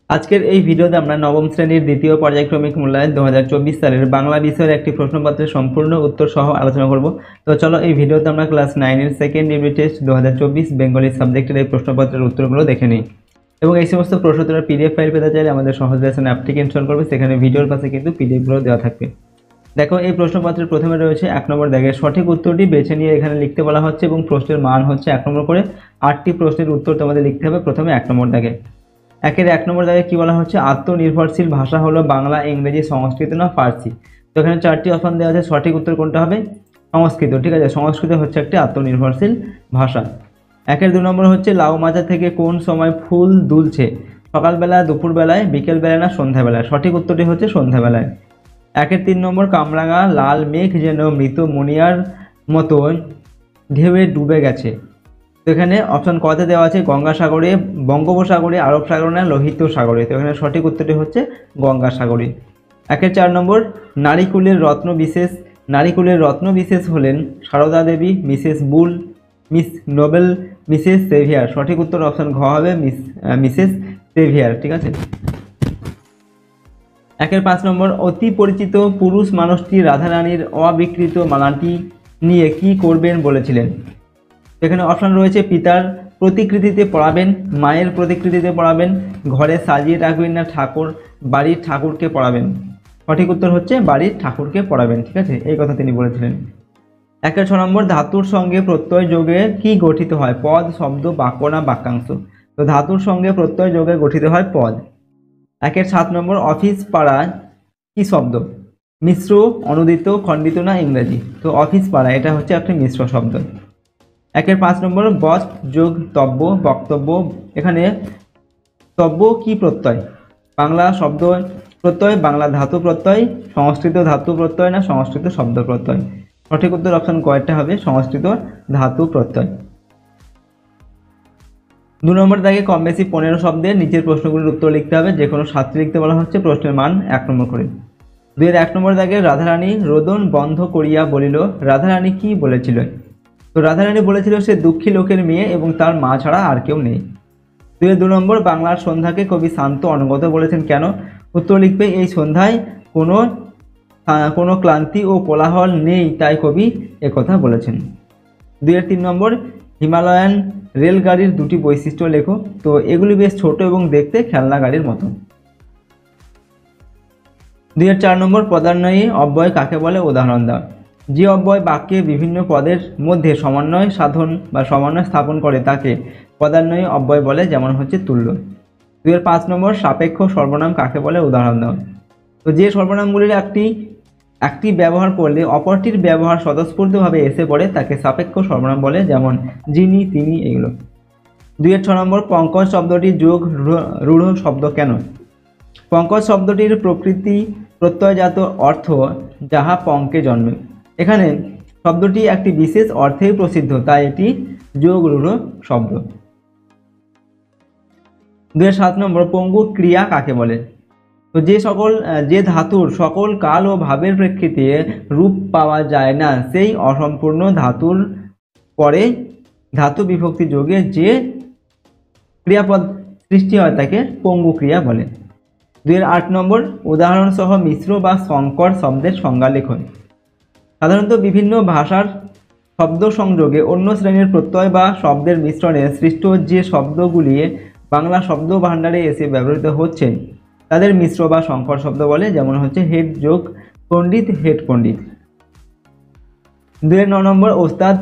আজকের এই ভিডিওতে আমরা নবম শ্রেণীর দ্বিতীয় পর্যায়ক্রমিক মূল্যায়ন 2024 সালের বাংলা বিষয়ের একটি প্রশ্নপত্রের সম্পূর্ণ উত্তর সহ আলোচনা করব। তো চলো এই ভিডিওতে আমরা ক্লাস 9 এর সেকেন্ড ইউনিট টেস্ট 2024 বেঙ্গলি সাবজেক্টের এই প্রশ্নপত্রের উত্তরগুলো দেখে নিই। এবং এই সমস্ত প্রশ্ন তোমরা পিডিএফ ফাইল পেতে চাইলে আমাদের সহজ লেসন অ্যাপটিকে ইনস্টল করবে, সেখানে ভিডিওর পাশে কিন্তু পিডিএফগুলো দেওয়া থাকবে। দেখো এই প্রশ্নপত্রের প্রথমে রয়েছে 1 নম্বর দাগের সঠিক উত্তরটি বেছে নিয়ে এখানে লিখতে বলা হচ্ছে এবং প্রশ্নের মান হচ্ছে 1 নম্বর করে। 8টি প্রশ্নের উত্তর তোমাদের লিখতে হবে প্রথমে 1 নম্বর দাগে। 1 নম্বর দাগে কি বলা হচ্ছে, আত্মনির্ভরশীল ভাষা হলো বাংলা, ইংরেজি, সংস্কৃত না ফার্সি। তো এখানে 4টি অপশন দেওয়া আছে, সঠিক উত্তর কোনটা হবে? সংস্কৃত। ঠিক আছে, সংস্কৃত হচ্ছে একটি আত্মনির্ভরশীল ভাষা। 2 নম্বর হচ্ছে লাউ মাজা থেকে কোন সময় ফুল দুলছে? সকালবেলা, দুপুরবেলায়, বিকেলবেলায় না সন্ধ্যাবেলায়? সঠিক উত্তরটি হচ্ছে সন্ধ্যাবেলায়। 3 নম্বর কামরাঙা লাল মেঘ যেন মৃত মনিয়ার মতো ঢেউয়ে ডুবে গেছে। তো এখানে অপশন কতে দেওয়া আছে, গঙ্গাসাগরে, বঙ্গোপসাগরে, আরব সাগরে না লোহিত সাগরে? তো এখানে সঠিক উত্তরটি হচ্ছে গঙ্গাসাগরে। 4 নম্বর নারীকুলের রত্ন বিশেষ হলেন Sarada Devi, Mrs Bull, Miss Noble, Mrs Sevier? সঠিক উত্তর অপশন ঘ হবে, মিসেস সেভিয়ার। ঠিক আছে। 5 নম্বর অতি পরিচিত পুরুষ মানুষটি রাধারানীর অবিকৃত মালাটি নিয়ে কি করবেন বলেছিলেন? এখানে অপশন রয়েছে, পিতার প্রতিকৃতিতে পড়াবেন, মায়ের প্রতিকৃতিতে পড়াবেন, ঘরে সাজিয়ে রাখবেন না বাড়ির ঠাকুরকে পড়াবেন? সঠিক উত্তর হচ্ছে বাড়ির ঠাকুরকে পড়াবেন। ঠিক আছে, এই কথা তিনি বলেছিলেন। 6 নম্বর ধাতুর সঙ্গে প্রত্যয় যোগে কি গঠিত হয়? পদ, শব্দ, বাক্য না বাক্যাংশ? তো ধাতুর সঙ্গে প্রত্যয় যোগে গঠিত হয় পদ। 7 নম্বর অফিস পাড়া কি শব্দ? মিশ্র, অনুদিত, খণ্ডিত না ইংরেজি? তো অফিস পাড়া এটা হচ্ছে একটি মিশ্র শব্দ। 5 নম্বর বস যোগ তব্য বক্তব্য, এখানে তব্য কি প্রত্যয়? বাংলা শব্দ প্রত্যয়, বাংলা ধাতু প্রত্যয়, সংস্কৃত ধাতু প্রত্যয় না সংস্কৃত শব্দ প্রত্যয়? সঠিক উত্তর অপশন কয়টা হবে, সংস্কৃত ধাতু প্রত্যয়। 2 নম্বর দাগে কম বেশি 15 শব্দের নিচের প্রশ্নগুলির উত্তর লিখতে হবে, যে কোনো 7টি লিখতে বলা হচ্ছে, প্রশ্নের মান 1 নম্বর করে। 1 নম্বর দাগে রাধারানী রোদন বন্ধ করিয়া বলিল, রাধারানী কি বলেছিল? তো রাধারানী বলেছিল সে দুঃখী লোকের মেয়ে এবং তার মা ছাড়া আর কেউ নেই। 2 নম্বর বাংলার সন্ধ্যাকে কবি শান্ত অনুগত বলেছেন কেন? উত্তর লিখবে, এই সন্ধ্যায় কোনো ক্লান্তি ও কোলাহল নেই, তাই কবি একথা বলেছেন। 3 নম্বর হিমালয়ান রেলগাড়ির 2টি বৈশিষ্ট্য লেখো। তো এগুলি বেশ ছোট এবং দেখতে খেলনা গাড়ির মতো। 4 নম্বর পদান্বয়ী অব্যয় কাকে বলে? উদাহরণ দাও। যে অব্যয় বাক্যে বিভিন্ন পদের মধ্যে সমন্বয় সাধন বা সমন্বয় স্থাপন করে তাকে পদান্বয়ী অব্যয় বলে, যেমন হচ্ছে তুল্য। 5 নম্বর সাপেক্ষ সর্বনাম কাকে বলে? উদাহরণ দাও। তো যে সর্বনামগুলির একটি ব্যবহার করলে অপরটির ব্যবহার স্বতঃস্ফূর্তভাবে এসে পড়ে তাকে সাপেক্ষ সর্বনাম বলে, যেমন যিনি, তিনি, এগুলো। 6 নম্বর পঙ্কজ শব্দটি যোগ রূঢ় শব্দ কেন? পঙ্কজ শব্দটির প্রকৃতি প্রত্যয়জাত অর্থ যাহা পঙ্কে জন্মে। এখানে শব্দটি একটি বিশেষ অর্থেই প্রসিদ্ধ, তাই এটি যোগ রূঢ় শব্দ। 7 নম্বর পঙ্গু ক্রিয়া কাকে বলে? তো যে ধাতুর সকল কাল ও ভাবের প্রেক্ষিতে রূপ পাওয়া যায় না, সেই অসম্পূর্ণ ধাতুর পরে ধাতু বিভক্তি যোগে যে ক্রিয়াপদ সৃষ্টি হয় তাকে পঙ্গু ক্রিয়া বলে। 8 নম্বর উদাহরণ সহ মিশ্র বা সংকর শব্দের সংজ্ঞা লিখুন। সাধারণত বিভিন্ন ভাষার শব্দ সংযোগে অন্য শ্রেণীর প্রত্যয় বা শব্দের মিশ্রণে সৃষ্ট যে শব্দগুলি বাংলা শব্দ ভাণ্ডারে এসে ব্যবহৃত হচ্ছে তাদের মিশ্র বা সংকর শব্দ বলে, যেমন হচ্ছে হেড যোগ পণ্ডিত, হেড পণ্ডিত। 9 নম্বর ওস্তাদ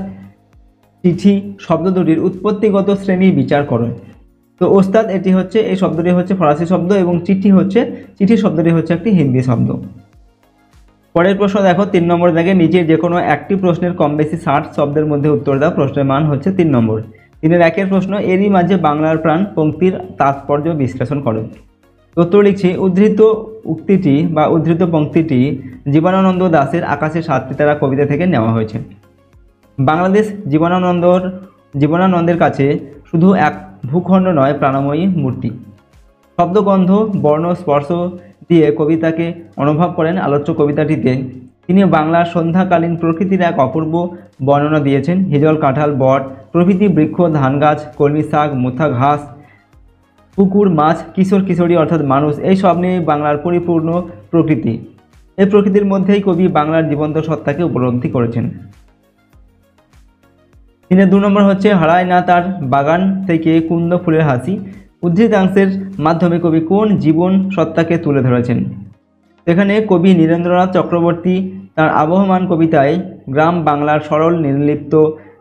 চিঠি শব্দ দুটির উৎপত্তিগত শ্রেণী বিচার করুন। তো ওস্তাদ এই শব্দটি হচ্ছে ফরাসি শব্দ এবং চিঠি শব্দটি হচ্ছে একটি হিন্দি শব্দ। পরের প্রশ্ন দেখো, 3 নম্বর দাগে নিচে যে কোনো একটি প্রশ্নের কম বেশি 60 শব্দের মধ্যে উত্তর দাও। প্রশ্নের মান হচ্ছে 3 নম্বর। 3-1 প্রশ্ন, এরই মাঝে বাংলার প্রাণ পংক্তির তাৎপর্য বিশ্লেষণ করো। উত্তর লিখছি, উদ্ধৃত উক্তিটি বা উদ্ধৃত পংক্তিটি জীবনানন্দ দাশের আকাশে 7টি তারা কবিতা থেকে নেওয়া হয়েছে। বাংলাদেশ জীবনানন্দের কাছে শুধু এক ভূখণ্ড নয়, প্রাণময়ী মূর্তি। শব্দগন্ধ বর্ণ স্পর্শ দিয়ে কবিতাকে অনুভব করেন। আলোচ্য কবিতাটিতে তিনি বাংলার সন্ধ্যাকালীন প্রকৃতির এক অপূর্ব বর্ণনা দিয়েছেন। হিজল, কাঁঠাল, বট প্রভৃতি বৃক্ষ, ধান গাছ, কলমি শাক, মুথা ঘাস, পুকুর, মাছ, কিশোর কিশোরী অর্থাৎ মানুষ, এই সব নিয়ে বাংলার পরিপূর্ণ প্রকৃতি। এই প্রকৃতির মধ্যেই কবি বাংলার জীবন্ত সত্তাকে উপলব্ধি করেছেন। 2 নম্বর হচ্ছে হারায় না তার বাগান থেকে কুন্দ ফুলের হাসি। উদ্ধৃতাংশের মাধ্যমে কবি কোন জীবন সত্তাকে তুলে ধরেছেন? এখানে কবি নীরেন্দ্রনাথ চক্রবর্তী তার আবহমান কবিতায় গ্রাম বাংলার সরল নির্লিপ্ত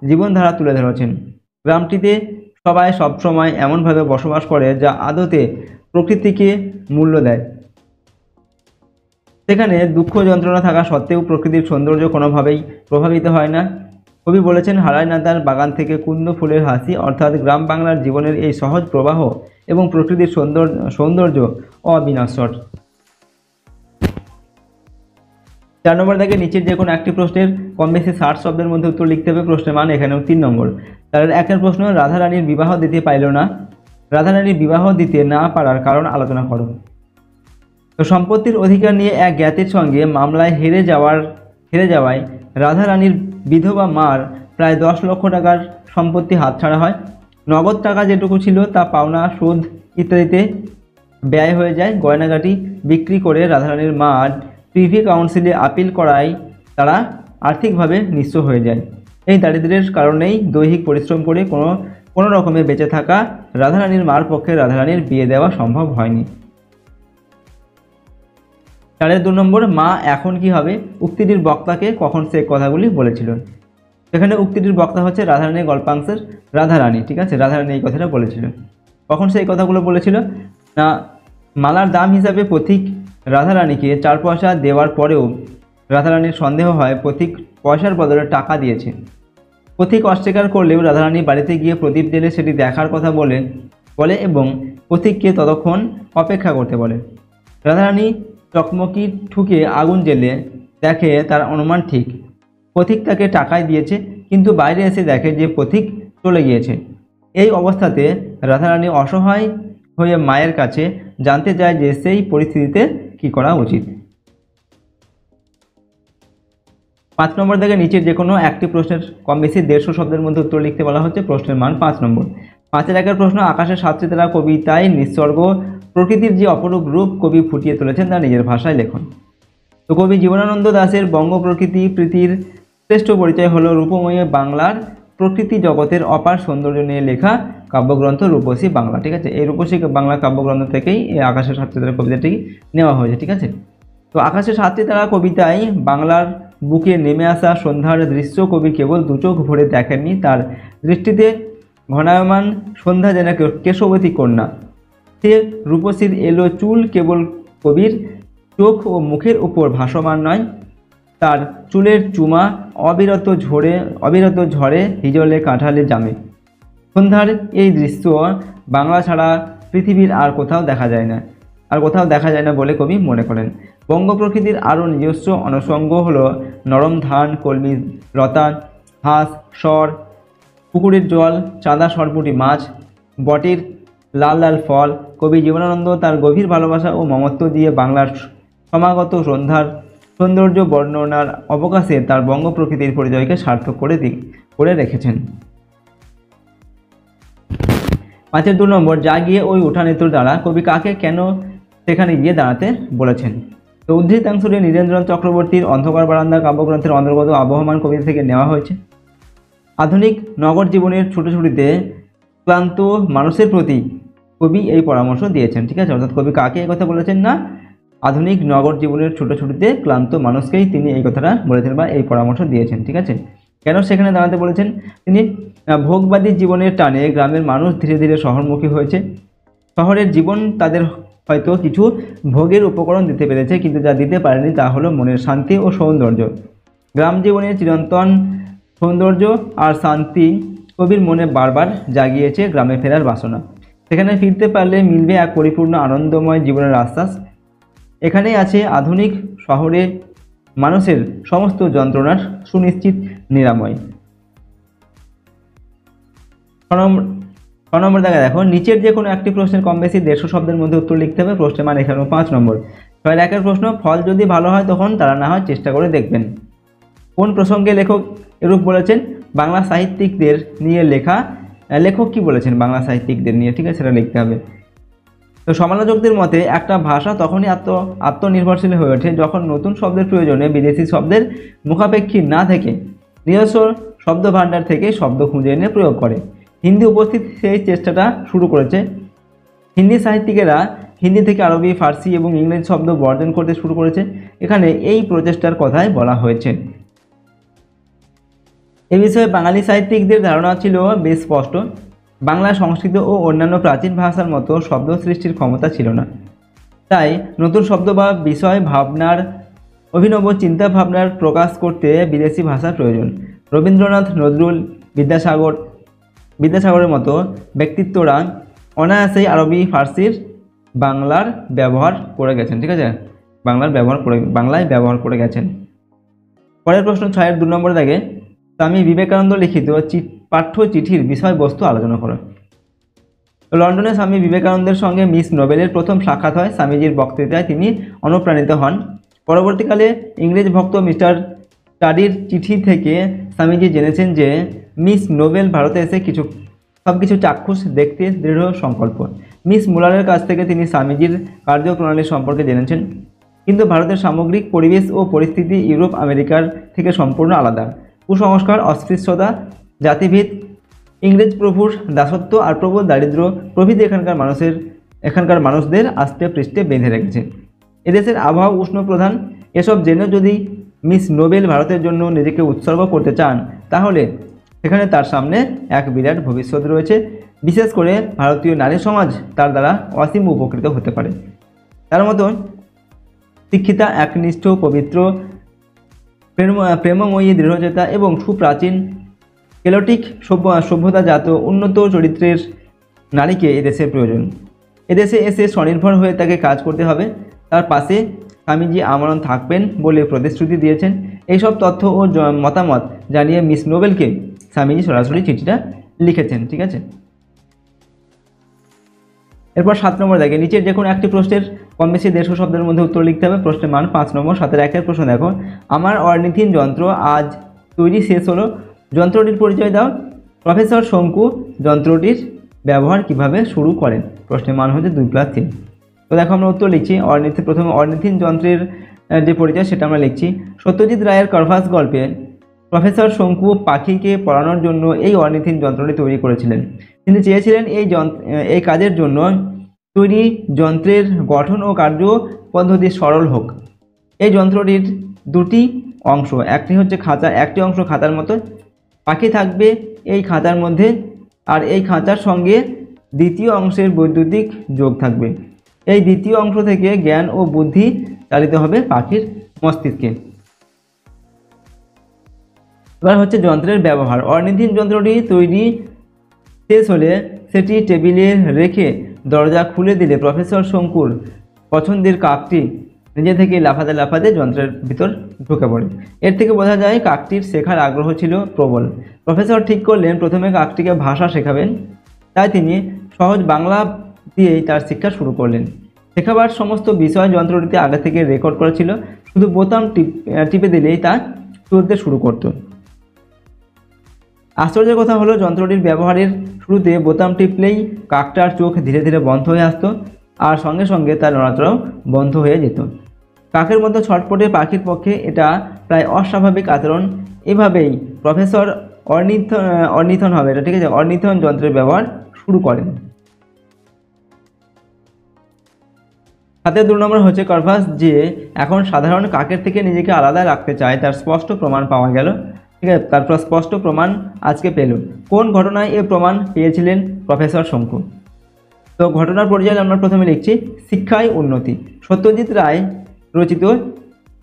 জীবনধারা তুলে ধরেছেন। গ্রামটিতে সবাই সবসময় এমনভাবে বসবাস করে যা আদতে প্রকৃতিকে মূল্য দেয়। সেখানে দুঃখ যন্ত্রণা থাকা সত্ত্বেও প্রকৃতির সৌন্দর্য কোনোভাবেই প্রভাবিত হয় না। কবি বলেছেন হারায় না তার বাগান থেকে কুন্দ ফুলের হাসি, অর্থাৎ গ্রাম বাংলার জীবনের এই সহজ প্রবাহ এবং প্রকৃতির সৌন্দর্য অবিনশ্বর। 4 নম্বর দাগে নিচের যে কোনো একটি প্রশ্নের কম বেশি 60 শব্দের মধ্যে উত্তর লিখতে হবে। প্রশ্নের মান এখানেও 3 নম্বর। তার একের প্রশ্ন, রাধারানীর বিবাহ দিতে পাইল না। রাধারানীর বিবাহ দিতে না পারার কারণ আলোচনা করো। তো সম্পত্তির অধিকার নিয়ে এক জ্ঞাতির সঙ্গে মামলায় হেরে যাওয়ায় রাধারানীর বিধবা মার প্রায় 10 লক্ষ টাকার সম্পত্তি হাতছাড়া হয়। নগদ টাকা যেটুকু ছিল তা পাওনা, সুদ ইত্যাদিতে ব্যয় হয়ে যায়। গয়নাগাটি বিক্রি করে রাধারানীর মা প্রিভি কাউন্সিলে আপিল করায় তারা আর্থিকভাবে নিঃস্ব হয়ে যায়। এই দারিদ্র্যের কারণেই দৈহিক পরিশ্রম করে কোনো রকমে বেঁচে থাকা রাধারানীর মার পক্ষে রাধারানীর বিয়ে দেওয়া সম্ভব হয়নি। 2 নম্বর, মা এখন কি হবে? উক্তিটির বক্তাকে কখন সে কথাগুলি বলেছিল? এখানে উক্তিটির বক্তা হচ্ছে রাধারানীর গল্পাংশের রাধারানী, ঠিক আছে? রাধারানী এই কথাটা বলেছিল। কখন সে এই কথাগুলো বলেছিল না, মালার দাম হিসাবে পথিক রাধারানীকে 4 পয়সা দেওয়ার পরেও রাধারানীর সন্দেহ হয় পথিক পয়সার বদলে টাকা দিয়েছে। পথিক অস্বীকার করলেও রাধারানী বাড়িতে গিয়ে প্রদীপ জেলে সেটি দেখার কথা বলে এবং পথিককে ততক্ষণ অপেক্ষা করতে বলে। রাধারানী চকমকি ঠুকে আগুন জেলে দেখে তার অনুমান ঠিক, পথিক তাকে টাকাই দিয়েছে, কিন্তু বাইরে এসে দেখে যে পথিক চলে গিয়েছে। এই অবস্থাতে রাধারানী অসহায় হয়ে মায়ের কাছে জানতে চায় যে সেই পরিস্থিতিতে কী করা উচিত। 5 নম্বর থেকে নিচের যে কোনো একটি প্রশ্নের কম বেশি 150 শব্দের মধ্যে উত্তর লিখতে বলা হচ্ছে। প্রশ্নের মান 5 নম্বর। 5-এর একের প্রশ্ন, আকাশের সাতটি তারা কবিতায় নিসর্গ প্রকৃতির যে অপরূপ রূপ কবি ফুটিয়ে তুলেছেন তা নিজের ভাষায় লেখন। তো কবি জীবনানন্দ দাশের বঙ্গ প্রকৃতি প্রীতির শ্রেষ্ঠ পরিচয় হলো রূপময়ী বাংলার প্রকৃতি জগতের অপার সৌন্দর্য নিয়ে লেখা কাব্যগ্রন্থ রূপসী বাংলা, ঠিক আছে? এই রূপসী বাংলা কাব্যগ্রন্থ থেকেই এই আকাশের সাতটি তারা কবিতাটি নেওয়া হয়েছে, ঠিক আছে? তো আকাশের সাতটি তারা কবিতায় বাংলার বুকে নেমে আসা সন্ধ্যার দৃশ্য কবি কেবল দুচোখ ভরে দেখেননি, তার দৃষ্টিতে ঘনায়মান সন্ধ্যা যেন কেশবতী কন্যা। সে রূপসীর এলো চুল কেবল কবির চোখ ও মুখের উপর ভাসমান নয়, তার চুলের চুমা অবিরত ঝরে হিজলে কাঁঠালে জামে। সন্ধ্যার এই দৃশ্য বাংলা ছাড়া পৃথিবীর আর কোথাও দেখা যায় না বলে কবি মনে করেন। বঙ্গ প্রকৃতির আরও নিজস্ব অনুষঙ্গ হলো নরম ধান, কলমি লতা, হাঁস, স্বর, পুকুরের জল, চাঁদা সরপুটি মাছ, বটের লাল লাল ফল। কবি জীবনানন্দ তার গভীর ভালোবাসা ও মমত্ব দিয়ে বাংলার সমাগত সন্ধ্যার সৌন্দর্য বর্ণনার অবকাশে তার বঙ্গ প্রকৃতির পরিচয়কে সার্থক করে রেখেছেন। 5-এর 2 নম্বর, যা গিয়ে ওই উঠানেতুর দ্বারা কবি কাকে কেন সেখানে গিয়ে দাঁড়াতে বলেছেন? তো উদ্ধৃতাংশটি নীরেন্দ্রনাথ চক্রবর্তীর অন্ধকার বারান্দা কাব্যগ্রন্থের অন্তর্গত আবহমান কবিতা থেকে নেওয়া হয়েছে। আধুনিক নগর জীবনের ছুটোছুটিতে ক্লান্ত মানুষের প্রতি কবি এই পরামর্শ দিয়েছেন, ঠিক আছে? অর্থাৎ কবি কাকে এই কথা বলেছেন না, আধুনিক নগর জীবনের ছুটোছুটিতে ক্লান্ত মানুষকেই তিনি এই কথাটা বলেছেন বা এই পরামর্শ দিয়েছেন, ঠিক আছে? কেন সেখানে দাঁড়াতে বলেছেন? তিনি ভোগবাদী জীবনের টানে গ্রামের মানুষ ধীরে ধীরে শহরমুখী হয়েছে। শহরের জীবন তাদের হয়তো কিছু ভোগের উপকরণ দিতে পেরেছে, কিন্তু যা দিতে পারেনি তা হলো মনের শান্তি ও সৌন্দর্য। গ্রাম জীবনের চিরন্তন সৌন্দর্য আর শান্তি কবির মনে বারবার জাগিয়েছে গ্রামে ফেরার বাসনা। সেখানে ফিরতে পারলে মিলবে এক পরিপূর্ণ আনন্দময় জীবনের আশ্বাস। এখানেই আছে আধুনিক শহরে মানুষের সমস্ত যন্ত্রণার সুনিশ্চিত নিরাময়। 6 নম্বর দেখা দেখো, নিচের যে কোনো একটি প্রশ্নের কম বেশি 150 শব্দের মধ্যে উত্তর লিখতে হবে। প্রশ্নের মান এখানে 5 নম্বর। 6-এর একের প্রশ্ন, ফল যদি ভালো হয় তখন তারা না হয় চেষ্টা করে দেখবেন। কোন প্রসঙ্গে লেখক এরূপ বলেছেন? বাংলা সাহিত্যিকদের নিয়ে লেখা। লেখক কি বলেছেন বাংলা সাহিত্যিকদের নিয়ে, ঠিক আছে? সেটা লিখতে হবে। তো সমালোচকদের মতে একটা ভাষা তখনই আত্মনির্ভরশীল হয়ে ওঠে যখন নতুন শব্দের প্রয়োজনে বিদেশি শব্দের মুখাপেক্ষী না থেকে নিজস্ব শব্দ ভাণ্ডার থেকে শব্দ খুঁজে এনে প্রয়োগ করে। হিন্দি উপস্থিত সেই চেষ্টাটা শুরু করেছে। হিন্দি সাহিত্যিকেরা হিন্দি থেকে আরবি, ফার্সি এবং ইংরেজি শব্দ বর্জন করতে শুরু করেছে। এখানে এই প্রচেষ্টার কথাই বলা হয়েছে। এ বিষয়ে বাঙালি সাহিত্যিকদের ধারণা ছিল বেশ স্পষ্ট। বাংলা, সংস্কৃত ও অন্যান্য প্রাচীন ভাষার মতো শব্দ সৃষ্টির ক্ষমতা ছিল না। তাই নতুন শব্দ বা বিষয় ভাবনার, অভিনব চিন্তা ভাবনার প্রকাশ করতে বিদেশি ভাষার প্রয়োজন। রবীন্দ্রনাথ, নজরুল, বিদ্যাসাগরের মতো ব্যক্তিত্বরা অনায়াসেই আরবি, ফার্সির বাংলায় ব্যবহার করে গেছেন। ঠিক আছে, বাংলায় ব্যবহার করে গেছেন। পরের প্রশ্ন 6-এর 2 নম্বর দাগে, স্বামী বিবেকানন্দ লিখিত পাঠ্য চিঠির বিষয়বস্তু আলোচনা করো। লন্ডনে স্বামী বিবেকানন্দের সঙ্গে মিস নোবেলের প্রথম সাক্ষাৎ হয়। স্বামীজির বক্তৃতায় তিনি অনুপ্রাণিত হন। পরবর্তীকালে ইংরেজ ভক্ত মিস্টার স্টাডির চিঠি থেকে স্বামীজি জেনেছেন যে মিস নোবেল ভারতে এসে সবকিছু চাক্ষুষ দেখতে দৃঢ় সংকল্প। মিস মুলারের কাছ থেকে তিনি স্বামীজির কার্যপ্রণালী সম্পর্কে জেনেছেন, কিন্তু ভারতের সামগ্রিক পরিবেশ ও পরিস্থিতি ইউরোপ আমেরিকার থেকে সম্পূর্ণ আলাদা। কুসংস্কার, অস্পৃশ্যতা, জাতিভেদ, ইংরেজ প্রভুর দাসত্ব আর প্রবল দারিদ্র্য প্রভৃতি এখানকার মানুষদের আস্তে পৃষ্ঠে বেঁধে রেখেছে। এদেশের আবহাওয়া উষ্ণ প্রধান। এসব জেনেও যদি মিস নোবেল ভারতের জন্য নিজেকে উৎসর্গ করতে চান, তাহলে সেখানে তার সামনে এক বিরাট ভবিষ্যৎ রয়েছে। বিশেষ করে ভারতীয় নারী সমাজ তার দ্বারা অসীম উপকৃত হতে পারে। তার মতো শিক্ষিতা, একনিষ্ঠ, পবিত্র, প্রেমময়ী, দৃঢ়চেতা এবং সুপ্রাচীন কেলটিক সভ্যতাজাত উন্নত চরিত্রের নারীকে এদেশের প্রয়োজন। এদেশে এসে স্বনির্ভর হয়ে তাকে কাজ করতে হবে। তার পাশে স্বামীজি আমরণ থাকবেন বলে প্রতিশ্রুতি দিয়েছেন। এইসব তথ্য ও মতামত জানিয়ে মিস নোবেলকে স্বামীজি সরাসরি চিঠিটা লিখেছেন। ঠিক আছে, এরপর 7 নম্বর দেখে, নিচের যে কোনো একটি প্রশ্নের কম বেশি 150 শব্দের মধ্যে উত্তর লিখতে হবে। প্রশ্নের মান 5 নম্বর। 7-এর 1-এর প্রশ্ন দেখো, আমার অর্নিথিন যন্ত্র আজ তৈরি শেষ হলো, যন্ত্রটির পরিচয় দাও। প্রফেসর শঙ্কু যন্ত্রটির ব্যবহার কিভাবে শুরু করেন? প্রশ্নের মান হচ্ছে 2+3। তো দেখো আমরা উত্তর লিখছি। প্রথমে অর্নিথিন যন্ত্রের যে পরিচয় সেটা আমরা লিখছি। সত্যজিৎ রায়ের কার্ভাস গল্পে প্রফেসর শঙ্কু পাখিকে পড়ানোর জন্য এই অর্নিথিন যন্ত্রটি তৈরি করেছিলেন। তিনি চেয়েছিলেন এই কাজের জন্য তৈরি যন্ত্রের গঠন ও কার্য পদ্ধতি সরল হোক। এই যন্ত্রটির 2টি অংশ, একটি হচ্ছে খাঁচা, একটি অংশ খাঁচার মতো, পাখি থাকবে এই খাঁচার মধ্যে, আর এই খাঁচার সঙ্গে দ্বিতীয় অংশের বৈদ্যুতিক যোগ থাকবে। এই দ্বিতীয় অংশ থেকে জ্ঞান ও বুদ্ধি চালিত হবে পাখির মস্তিষ্কে। এবার হচ্ছে যন্ত্রের ব্যবহার। অর্নিথিন যন্ত্রটি তৈরি শেষ হলে সেটি টেবিলে রেখে দরজা খুলে দিলে প্রফেসর শঙ্কুর পছন্দের কাকটি নিজে থেকে লাফাতে যন্ত্রের ভিতর ঢুকে পড়ে। এর থেকে বোঝা যায় কাকটির শেখার আগ্রহ ছিল প্রবল। প্রফেসর ঠিক করলেন প্রথমে কাকটিকে ভাষা শেখাবেন। তাই তিনি সহজ বাংলা দিয়েই তার শিক্ষা শুরু করলেন। শেখাবার সমস্ত বিষয় যন্ত্রটিতে আগে থেকে রেকর্ড করা ছিল, শুধু বোতাম টিপে দিলেই তা চলতে শুরু করত। আশ্চর্যের কথা হলো, যন্ত্রটির ব্যবহারের শুরুতে বোতাম টিপলেই কাকটার চোখ ধীরে ধীরে বন্ধ হয়ে আসতো, আর সঙ্গে সঙ্গে তার নড়াচড়াও বন্ধ হয়ে যেত। কাকের মতো ছটপটে পাখির পক্ষে এটা প্রায় অস্বাভাবিক আচরণ। এভাবেই প্রফেসর অর্নিথন যন্ত্রের ব্যবহার শুরু করেন। 7-এর 2 নম্বর হচ্ছে, কার্ভাস যে এখন সাধারণ কাকের থেকে নিজেকে আলাদা রাখতে চায় তার স্পষ্ট প্রমাণ পাওয়া গেল। ঠিক আছে, তারপর স্পষ্ট প্রমাণ আজকে পেল। কোন ঘটনায় এ প্রমাণ পেয়েছিলেন প্রফেসর শঙ্কু? তো ঘটনার পরিচয় আমরা প্রথমে লিখছি, শিক্ষায় উন্নতি। সত্যজিৎ রায় রচিত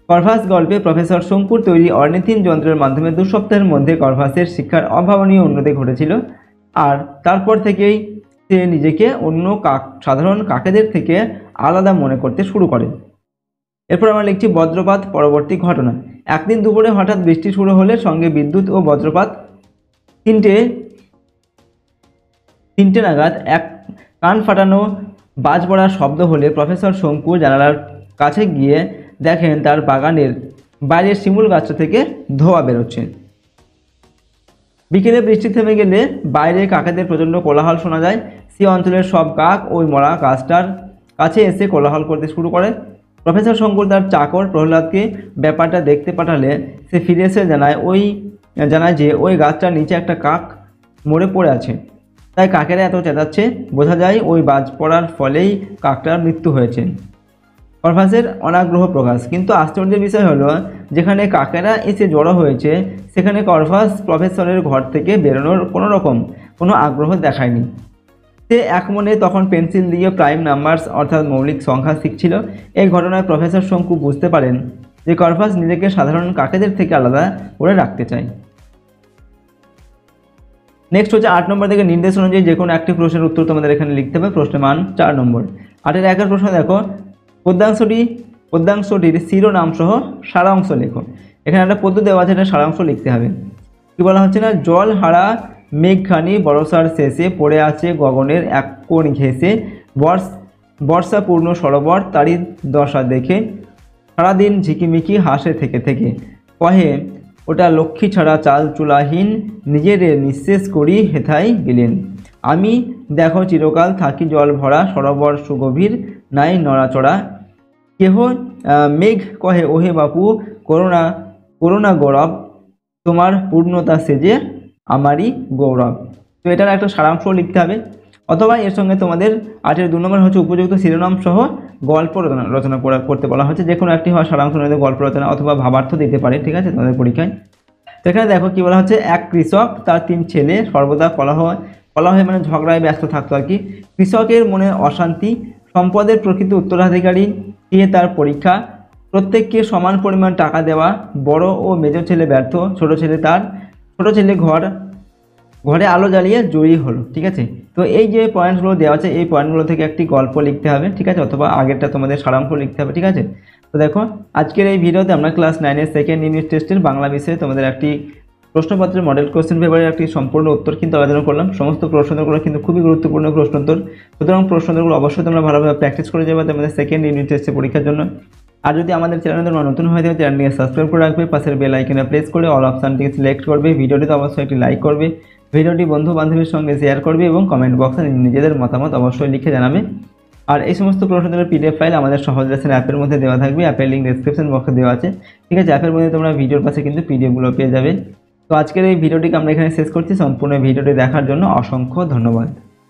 কার্ভাস গল্পে প্রফেসর শঙ্কুর তৈরি অর্নিথিন যন্ত্রের মাধ্যমে 2 সপ্তাহের মধ্যে কার্ভাসের শিক্ষার অভাবনীয় উন্নতি ঘটেছিল, আর তারপর থেকেই সে নিজেকে অন্য সাধারণ কাকেদের থেকে আলাদা মনে করতে শুরু করে। এরপর আমরা লিখছি বজ্রপাত পরবর্তী ঘটনা। একদিন দুপুরে হঠাৎ বৃষ্টি শুরু হলে সঙ্গে বিদ্যুৎ ও বজ্রপাত। তিনটে নাগাদ এক কান ফাটানো বাজ পড়ার শব্দ হলে প্রফেসর শঙ্কু জানালার কাছে গিয়ে দেখেন তার বাগানের বাইরের শিমুল গাছটা থেকে ধোঁয়া বেরোচ্ছে। বিকেলে বৃষ্টি থেমে গেলে বাইরে কাকেদের প্রচণ্ড কোলাহল শোনা যায়। সে অঞ্চলের সব কাক ওই মরা গাছটার কাছে এসে কোলাহল করতে শুরু করে। প্রফেসর শঙ্কু তার চাকর প্রহ্লাদকে ব্যাপারটা দেখতে পাঠালে সে ফিরে এসে জানায় যে ওই গাছটার নিচে একটা কাক মরে পড়ে আছে। তাই কাকেরা এত চেঁচাচ্ছে, বোঝা যায় ওই বাজ পড়ার ফলেই কাকটার মৃত্যু হয়েছে। করভাসের অনাগ্রহ প্রকাশ। কিন্তু আশ্চর্যের বিষয় হলো, যেখানে কাকেরা এসে জড়ো হয়েছে সেখানে করভাস প্রফেসরের ঘর থেকে বেরোনোর কোনো আগ্রহ দেখায়নি। সে এক মনে তখন পেন্সিল দিয়ে প্রাইম নাম্বারস অর্থাৎ মৌলিক সংখ্যা শিখছিল। এই ঘটনায় প্রফেসর শঙ্কু বুঝতে পারেন যে করভাস নিজেকে সাধারণ কাকেদের থেকে আলাদা করে রাখতে চায়। নেক্সট হচ্ছে 8 নম্বর থেকে নির্দেশ অনুযায়ী যে কোনো একটি প্রশ্নের উত্তর তোমাদের এখানে লিখতে হবে। প্রশ্নের মান 4 নম্বর। 8-এর 1-এর প্রশ্ন দেখো, পদ্যাংশটির শিরোনাম সহ সারাংশ লেখো। এখানে একটা পদ্য দেওয়া আছে, এটা সারাংশ লিখতে হবে। কি বলা হচ্ছে না, জল হারা মেঘখানি বর্ষার শেষে পড়ে আছে গগনের এক কোণ ঘেঁষে, বর্ষাপূর্ণ সরোবর তারই দশা দেখে সারাদিন ঝিকিমিকি হাসে থেকে থেকে, কহে ওটা লক্ষ্মী ছাড়া চাল চুলাহীন, নিজের নিঃশেষ করি হেথায় গেলেন। আমি দেখো চিরকাল থাকি জল ভরা, সরোবর সুগভীর নাই নড়াচড়া, কেহ মেঘ কহে ওহে বাপু করুণা গৌরব, তোমার পূর্ণতা সেজে আমারই গৌরব। তো এটার একটা সারাংশ লিখতে হবে, অথবা এর সঙ্গে তোমাদের 8-এর 2 নম্বর হচ্ছে উপযুক্ত শিরোনাম সহ গল্প রচনা করতে বলা হচ্ছে। যে কোনো একটি হয় সারাংশ, নয় গল্প রচনা অথবা ভাবার্থ দিতে পারে, ঠিক আছে, তোমাদের পরীক্ষায়। তো এখানে দেখো কি বলা হচ্ছে, এক কৃষক তার 3 ছেলে সর্বদা কলহে মানে ঝগড়ায় ব্যস্ত থাকতো আর কি। কৃষকের মনে অশান্তি, সম্পদের প্রকৃত উত্তরাধিকারী কে তার পরীক্ষা, প্রত্যেককে সমান পরিমাণ টাকা দেওয়া, বড় ও মেজ ছেলে ব্যর্থ, ছোট ছেলে ঘরে আলো জ্বালিয়ে জয়ী হলো। ঠিক আছে, তো এই যে পয়েন্টসগুলো দেওয়া আছে, এই পয়েন্টগুলো থেকে একটি গল্প লিখতে হবে, ঠিক আছে, অথবা আগেরটা তোমাদের সারাংশ লিখতে হবে। ঠিক আছে, তো দেখো আজকের এই ভিডিওতে আমরা ক্লাস 9-এর সেকেন্ড ইউনিট টেস্টের বাংলা বিষয়ে তোমাদের একটি প্রশ্নপত্রের মডেল কোশ্চেন পেপারের একটি সম্পূর্ণ উত্তর কিন্তু আলোচনা করলাম। সমস্ত প্রশ্নোত্তরগুলো কিন্তু খুবই গুরুত্বপূর্ণ প্রশ্নোত্তর, সুতরাং প্রশ্নোত্তরগুলো অবশ্যই তোমরা ভালোভাবে প্র্যাকটিস করে যাবে তোমাদের সেকেন্ড ইউনিট টেস্টের পরীক্ষার জন্য। আর যদি আমাদের চ্যানেলে তোমরা নতুন হয়ে থাকে, চ্যানেলটিকে সাবস্ক্রাইব করে রাখবে, পাশের বেল আইকনে প্রেস করে অল অপশানটিকে সিলেক্ট করবে, ভিডিওটিতে অবশ্যই একটি লাইক করবে, ভিডিওটি বন্ধু বান্ধবীর সঙ্গে শেয়ার করবে এবং কমেন্ট বক্সে নিজেদের মতামত অবশ্যই লিখে জানাবে। আর এই সমস্ত প্রশ্নোত্তরের পিডিএফ ফাইল আমাদের সহজ লেসন অ্যাপের মধ্যে দেওয়া থাকবে, অ্যাপের লিঙ্ক ডেসক্রিপশন বক্সে দেওয়া আছে। ঠিক আছে, অ্যাপের মধ্যে তোমরা ভিডিওর পাশে কিন্তু পিডিএফগুলো পেয়ে যাবে। তো আজকের এই ভিডিওটিকে আমরা এখানে শেষ করছি। সম্পূর্ণ ভিডিওটি দেখার জন্য অসংখ্য ধন্যবাদ।